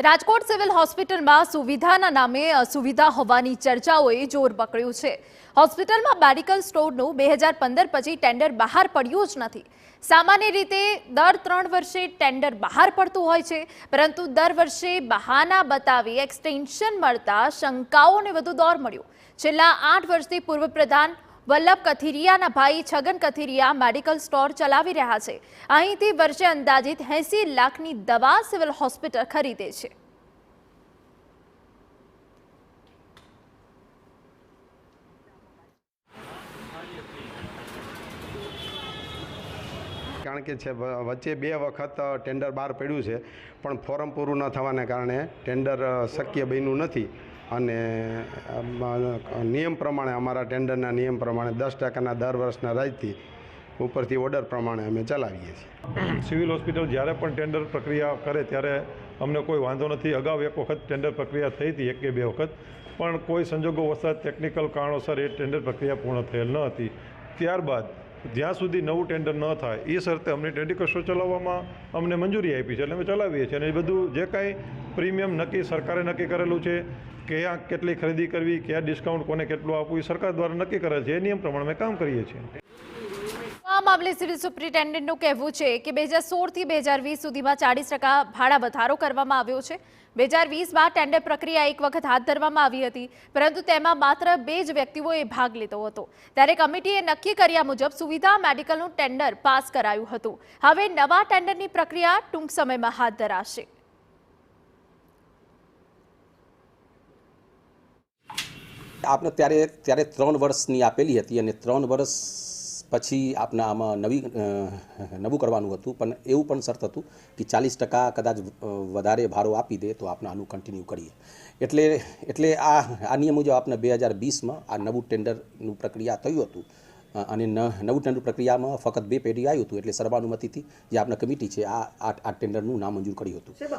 Rajkot civil હોસ્પિટલમાં સુવિધાના નામે અસુવિધા હોવાની ચર્ચાઓએ જોર પકડ્યું છે। હોસ્પિટલમાં મેડિકલ સ્ટોરનું 2015 પછી ટેન્ડર બહાર પડ્યું જ નથી। સામાન્ય રીતે દર 3 વર્ષે ટેન્ડર બહાર પડતું હોય છે, પરંતુ દર વર્ષે બહાના બતાવી એક્સટેન્શન મળતા શંકાઓને વધુ દોર મળ્યો। છેલ્લા 8 વર્ષથી પૂર્વ પ્રધાન વલ્લભ કથિરિયાના ભાઈ છગન કથિરિયા મેડિકલ સ્ટોર ચલાવી રહ્યા છે। અહીંથી વર્ષે અંદાજિત 80 લાખની દવા સિવિલ હોસ્પિટલ ખરીદે છે। કારણ કે વચ્ચે 2 વખત ટેન્ડર બહાર પડ્યું છે, પણ ફોર્મ પૂરું ન થવાને કારણે ટેન્ડર શક્ય બન્યું નથી અને નિયમ પ્રમાણે અમારા ટેન્ડરના નિયમ પ્રમાણે 10% દર વર્ષના રાજથી ઉપરથી ઓર્ડર પ્રમાણે અમે ચલાવીએ છીએ। સિવિલ હોસ્પિટલ જ્યારે પણ ટેન્ડર પ્રક્રિયા કરે ત્યારે અમને કોઈ વાંધો નથી। અગાઉ એક વખત ટેન્ડર પ્રક્રિયા થઈ હતી, 1 કે 2 વખત, પણ કોઈ સંજોગો વસાત ટેકનિકલ કારણોસર એ ટેન્ડર પ્રક્રિયા પૂર્ણ થયેલ ન હતી। ત્યારબાદ જ્યાં સુધી નવું ટેન્ડર ન થાય એ શરતે અમને મેડિકલ સ્ટોર ચલાવવામાં અમને મંજૂરી આપી છે, એટલે અમે ચલાવીએ છીએ। અને એ બધું જે કાંઈ પ્રીમિયમ નક્કી સરકારે નક્કી કરેલું છે, ક્યાં કેટલી ખરીદી કરવી, ક્યાં ડિસ્કાઉન્ટ કોને કેટલું આપવું, એ સરકાર દ્વારા નક્કી કરેલ છે। એ નિયમ પ્રમાણે અમે કામ કરીએ છીએ। આ મામલે સિવિલ સુપ્રિન્ટેન્ડન્ટનું કહેવું છે કે 2016 થી 2020 સુધીમાં 40% ભાડા વધારો કરવામાં આવ્યો છે। 2020માં ટેન્ડર પ્રક્રિયા એક વખત હાથ ધરવામાં આવી હતી, પરંતુ તેમાં માત્ર 2 જ વ્યક્તિઓએ ભાગ લીધો હતો। ત્યારે કમિટીએ નક્કી કર્યા મુજબ સુવિધા મેડિકલનું ટેન્ડર પાસ કરાયું હતું। હવે નવા ટેન્ડરની પ્રક્રિયા ટૂંક સમયમાં હાથ ધરાશે। આપને ત્યારે 3 વર્ષની આપેલી હતી અને 3 વર્ષ પછી આપને આમાં નવું કરવાનું હતું, પણ એવું પણ શરત હતું કે 40% કદાચ વધારે ભાડો આપી દે તો આપણે આનું કન્ટિન્યુ કરીએ। એટલે આ નિયમ મુજબ આપણે 2020માં આ નવું ટેન્ડરનું પ્રક્રિયા થયું હતું અને નવું ટેન્ડર પ્રક્રિયામાં ફક્ત 2 પેઢી આવ્યું હતું, એટલે સર્વાનુમતિથી જે આપણા કમિટી છે આ ટેન્ડરનું નામંજૂર કર્યું હતું।